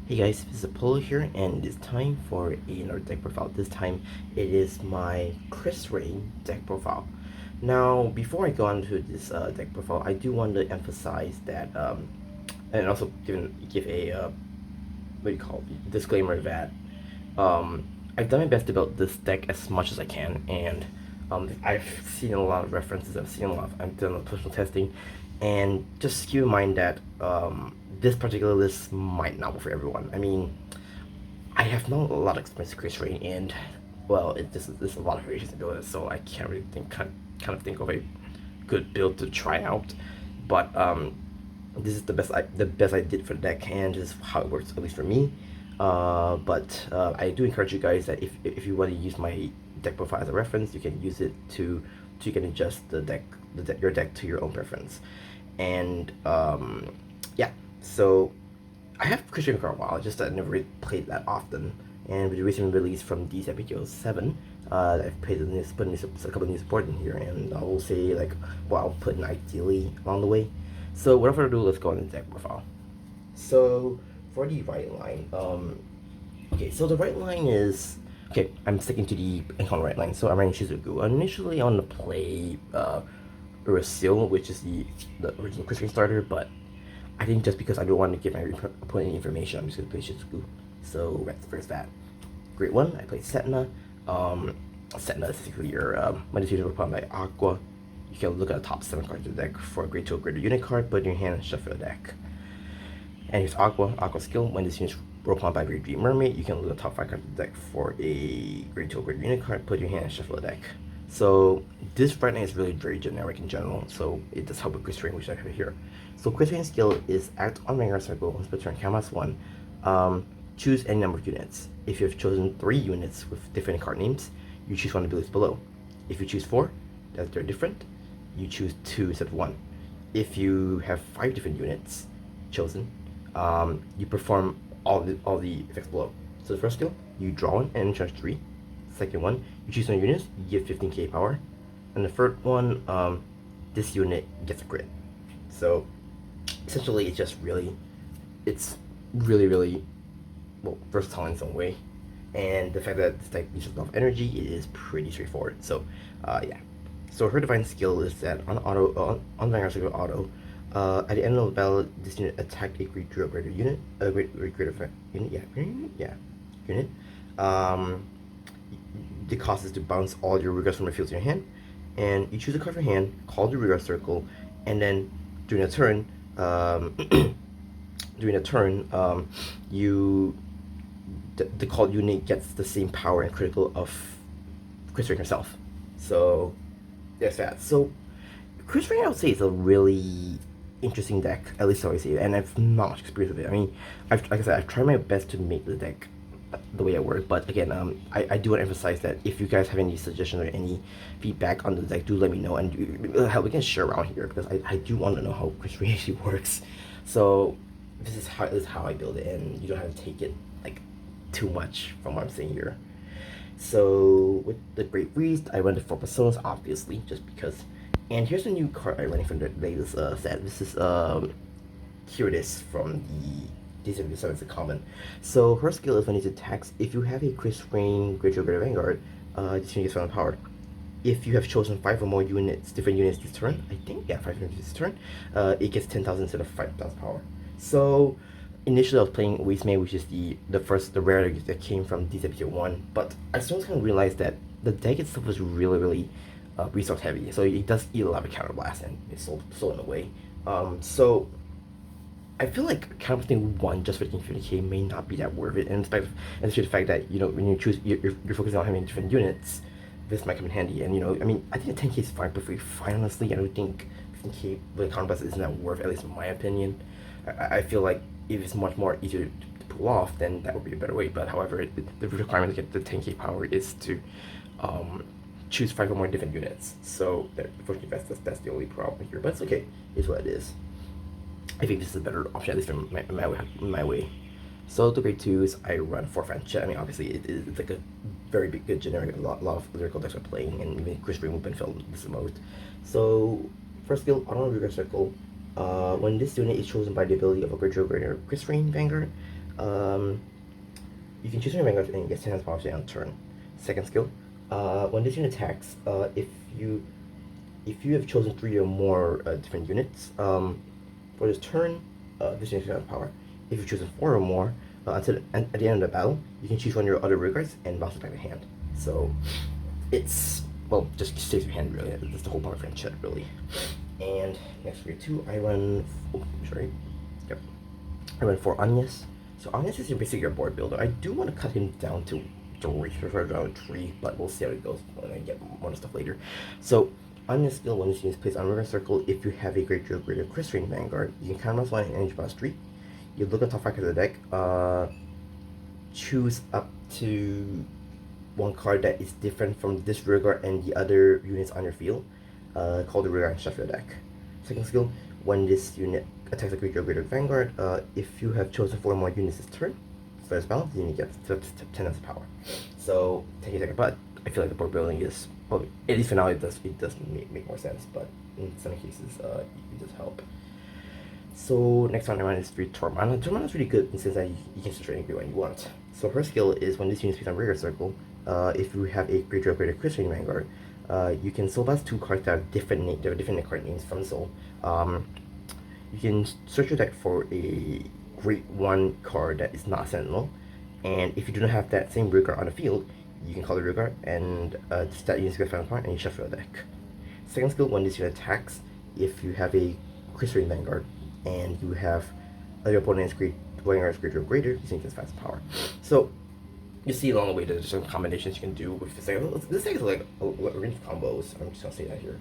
Hey guys, this is Apollo here, and it's time for another deck profile. This time it is my Krysrain deck profile. Now, before I go on to this deck profile, I do want to emphasize that, and also give a what do you call it, disclaimer that I've done my best to build this deck as much as I can, and I've seen a lot of references, I've done a lot of personal testing, and just keep in mind that this particular list might not work for everyone. I mean, I have not a lot of experience with Krysrain, and well, there's a lot of variations to build it, so I can't really kind of think of a good build to try out. But this is the best I did for the deck, and this is how it works, at least for me. But I do encourage you guys that if you want to use my deck profile as a reference, you can use it to you can adjust your deck to your own preference. And yeah, so I have Krysrain for a while, just that I never really played that often. And with the recent release from DZ-BT07, I've put a couple of new support in here, and I will say like what I'll put in ideally along the way. So without further ado, let's go on the deck profile. So for the right line, okay, so the right line is okay. I'm sticking to the encounter right line, so I'm running Shizuku. Initially, I want to play Urasil, which is the original Krysrain starter, but I think just because I don't want to give my opponent any information, I'm just gonna play Shizuku. So that's first that. Great one, I played Setna. Setna is basically your when it's usually opponent by Aqua. You can look at the top 7 cards of the deck for a great to a greater unit card, put in your hand and shuffle the deck. And here's Aqua skill. When this unit is rolled by Great Dream Mermaid, you can look at the top 5 cards of the deck for a great to a greater unit card, put in your hand and shuffle the deck. So this right now is really very generic in general, so it does help with Krysrain, which I have here. So Krysrain's skill is act on Vanguard circle, split turn Camas 1. Choose any number of units. If you have chosen 3 units with different card names, you choose one abilities below. If you choose 4, that they're different, you choose 2 instead of 1. If you have 5 different units chosen, you perform all the effects below. So the first skill, you draw one and charge 3. Second one, you choose one units, you give 15k power. And the third one, this unit gets a crit. So essentially it's really well versatile in its own way. And the fact that this deck uses a lot of energy, it is pretty straightforward. So yeah. So her divine skill is that on Vanguard Circle auto, at the end of the battle, this unit attacked a greater unit, unit. The cost is to bounce all your regards from your field to your hand, and you choose a card from your hand, call the regard circle, and then during a turn, you the called unit gets the same power and critical of Krysrain herself. So there's that. So Krysrain, I would say, is a really interesting deck, at least so I see it, and I've not much experience with it. I mean, like I said, I've tried my best to make the deck the way I work, but again, I do want to emphasize that if you guys have any suggestions or any feedback on the deck, do let me know, and we can share around here, because I do want to know how Krysrain actually works. So this is how I build it, and you don't have to take it like too much from what I'm saying here. So with the Great Beast, I run the 4 personas, obviously, just because. And here's a new card I'm running from the latest set. This is here it is from the DZ-BT07. It's a common. So her skill is when it attacks. If you have a Krysrain Great Vanguard, this unit gets found power. If you have chosen 5 or more units, different units this turn, I think, yeah, 5 units this turn, it gets 10,000 instead of 5,000 power. So initially I was playing Wasteman, which is the rare that came from DZ-BT01, but I soon kind of realized that the deck itself was really resource heavy, so it does eat a lot of counterblast, and it's so in a way. So I feel like counterplaying 1 just for 50k may not be that worth it, and especially the fact that, you know, when you choose, you're focusing on having different units, this might come in handy. And, you know, I mean, I think a 10k is perfectly fine, honestly. I don't think 15k with counterblast isn't that worth, at least in my opinion. I feel like if it's much more easier to pull off, then that would be a better way. But however, the requirement to get the 10k power is to choose 5 or more different units. So unfortunately, that's the only problem here. But it's okay. It's what it is. I think this is a better option, at least from my way. So the grade 2s, I run 4 French. I mean, obviously, it's like a very good generic. A lot of lyrical decks are playing, and even Krysrain will benefit this the most. So first skill, auto rigor circle. When this unit is chosen by the ability of a greater Krysrain Vanguard, You can choose your Vanguard and get 10 power on turn. Second skill, when this unit attacks, if you have chosen 3 or more different units, for this turn, this unit has power. If you've chosen 4 or more, at the end of the battle, you can choose one of your other rearguards and bounce it back to hand. So it's, well, just saves your hand really. That's the whole power of chat really. And next for 2, I run. Yep. I run 4 Agnes. So Agnes is basically your board builder. I do want to cut him down to 3, but we'll see how it goes when I get more stuff later. So on this skill, when this unit is placed on river circle, if you have a Great Drill Greater Krysrain Vanguard, you can counterblast 1 and energy blast 3. You look at the top 5 cards of the deck, choose up to 1 card that is different from this rearguard and the other units on your field, call the rearguard and shuffle your deck. Second skill, when this unit attacks a Great Drill Greater Vanguard, if you have chosen 4 more units this turn, for this balance, you get 10 as power. So, take a second, but I feel like the board building is, well, at least for now, it does make more sense, but in some cases, it does help. So, next one I run is 3 Tormana. Tormana is really good in the sense that you can switch anything you want. So, her skill is when this unit is placed on Rigor Circle, if you have a Great Drill Greater Krysrain Vanguard, you can soul blast 2 cards that have different card names from soul. You can search your deck for a Great 1 card that is not Sentinel, and if you do not have that same rearguard on the field, you can call the rearguard and that unit's gonna find apart and you shuffle your deck. Second skill, when this unit attacks, if you have a Krysrain Vanguard and you have your opponent's Vanguard's Great or Greater, you can fast power. So you see along the way there's some combinations you can do with this deck. This deck is like a range of combos. I'm just gonna say that here.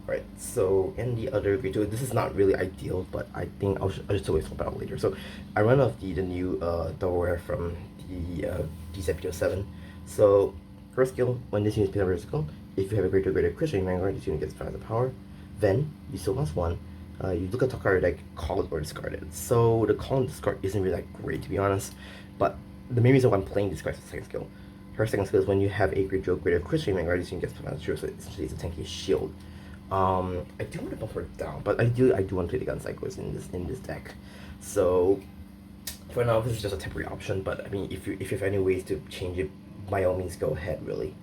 Alright, so in the other Great 2, this is not really ideal, but I think I'll just always swap out later. So I run off the new Doubleware from the DZ-BT07. So first skill, when this unit is placed on vertical, if you have a Great or Greater Krysrain Vanguard, this unit gets 5 of power. Then you soul blast 1. You look at the card deck, call it or discard it. So the call and discard isn't really that great to be honest, but the main reason why I'm playing this card is the second skill. Her second skill is when you have a Great Drill Greater Krysrain Vanguard, this unit gets 5 of power, so essentially it's a 10k shield. I do want to bump her down, but I do want to play the gun cycles in this deck. So for now, this is just a temporary option. But I mean, if you have any ways to change it, by all means, go ahead, really.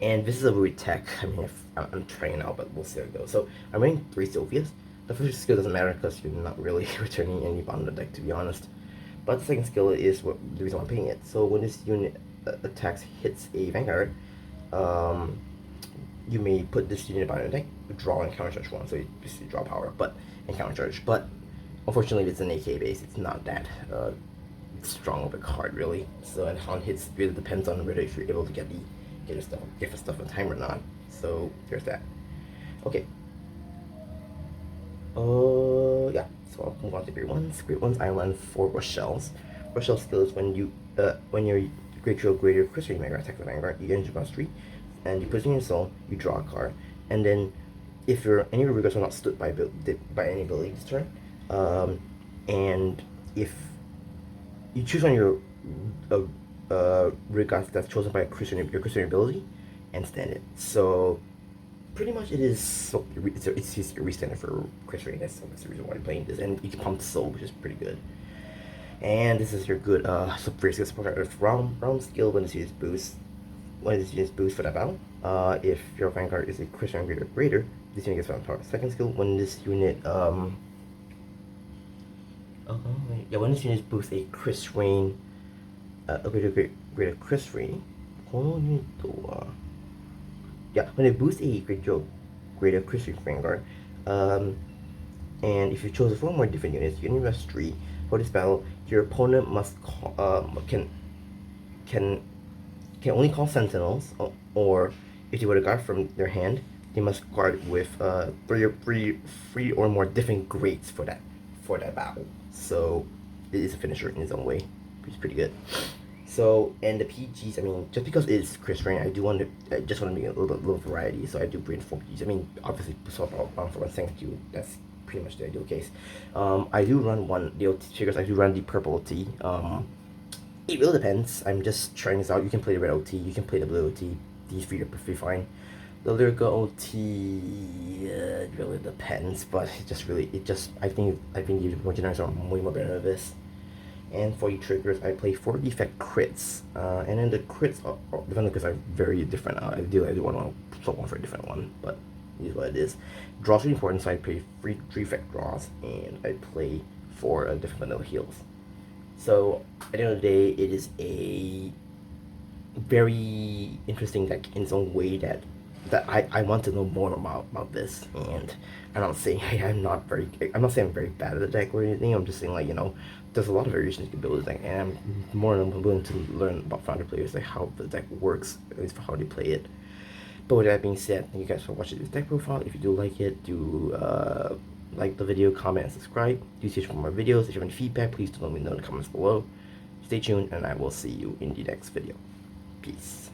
And this is a weird tech. I mean, if I'm trying out, but we'll see how it goes. So I'm running 3 Sophias. The first skill doesn't matter because you're not really returning any bottom of the deck, to be honest. But the second skill is the reason why I'm playing it. So when this unit attacks hits a Vanguard, you may put this unit bottom of the deck, draw and counter charge 1, so you basically draw power, and counter charge. But unfortunately, it's an AK base. It's not that strong of a card, really. So and on hits really depends on whether if you're able to get your stuff on time or not. So there's that. Okay. Yeah. So I'll move on to Great 1s. Great 1s, I run 4 Rochelle's. Rochelle's skill is when your Great Drill Greater Krysrain Vanguard attacks the Vanguard, you get into bounce 3, and you put it in your soul, you draw a card, and then if any of your rearguards are not stood by any ability this turn, and if you choose on your rearguard that's chosen by your Krysrain ability, and stand it. So pretty much it's your restand for Krysrain. That's the reason why I'm playing this, and you can pump soul, which is pretty good. And this is your good very skill support card. Round skill when this unit boost. When this unit boost for that battle, if your Vanguard is a Krysrain Greater, this unit gets 5 power. Second skill, when this unit when this unit boosts a Krysrain, a greater Krysrain, when it boosts a greater Krysrain Vanguard, and if you chose 4 more different units, you can invest 3. For this battle, your opponent must can only call Sentinels, or if they were to guard from their hand, they must guard with 3 or more different grades for that battle. So it is a finisher in its own way, which is pretty good. So and the PGs, I mean, just because it's Krysrain, I just want to make a little variety. So I do bring 4 PGs. I mean, obviously, swap out bound for 1 thank you. That's pretty much the ideal case. I do run the OT triggers. I do run the purple OT. It really depends. I'm just trying this out. You can play the red OT. You can play the blue OT. These 3 are perfectly fine. The lyrical OT it really depends, but I think the more generics are way more better than this. And for the triggers, I play 4 defect crits. And then the crits are different because are very different. I do want to swap one for a different one, but it is what it is. Draws are important, so I play 3 defect draws, and I play 4 different vanilla heals. So at the end of the day, it is a very interesting deck in its own way that I want to know more about this. And I'm not saying I'm not saying I'm very bad at the deck or anything. I'm just saying, like, there's a lot of variations you can build this deck, and I'm more than willing to learn about Founder players, like how the deck works, at least for how they play it. But with that being said, thank you guys for watching this deck profile. If you do like it, do like the video, comment, and subscribe. Do search for more videos. If you have any feedback, please do let me know in the comments below. Stay tuned, and I will see you in the next video. Peace.